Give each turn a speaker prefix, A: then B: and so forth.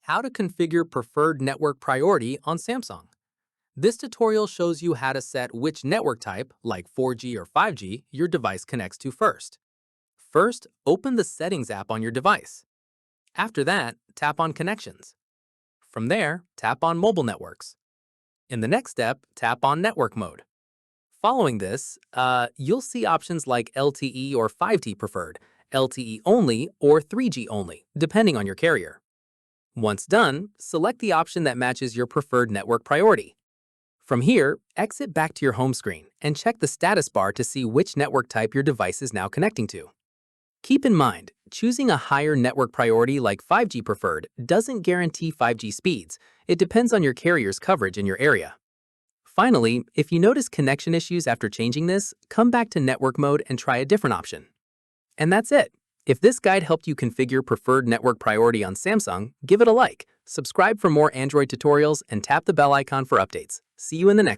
A: How to configure preferred network priority on Samsung. This tutorial shows you how to set which network type, like 4G or 5G, your device connects to first. First, open the Settings app on your device. After that, tap on Connections. From there, tap on Mobile Networks. In the next step, tap on Network Mode. Following this, you'll see options like LTE or 5G preferred, LTE only, or 3G only, depending on your carrier. Once done, select the option that matches your preferred network priority. From here, exit back to your home screen and check the status bar to see which network type your device is now connecting to. Keep in mind, choosing a higher network priority like 5G preferred doesn't guarantee 5G speeds. It depends on your carrier's coverage in your area. Finally, if you notice connection issues after changing this, come back to network mode and try a different option. And that's it. If this guide helped you configure preferred network priority on Samsung, give it a like, subscribe for more Android tutorials, and tap the bell icon for updates. See you in the next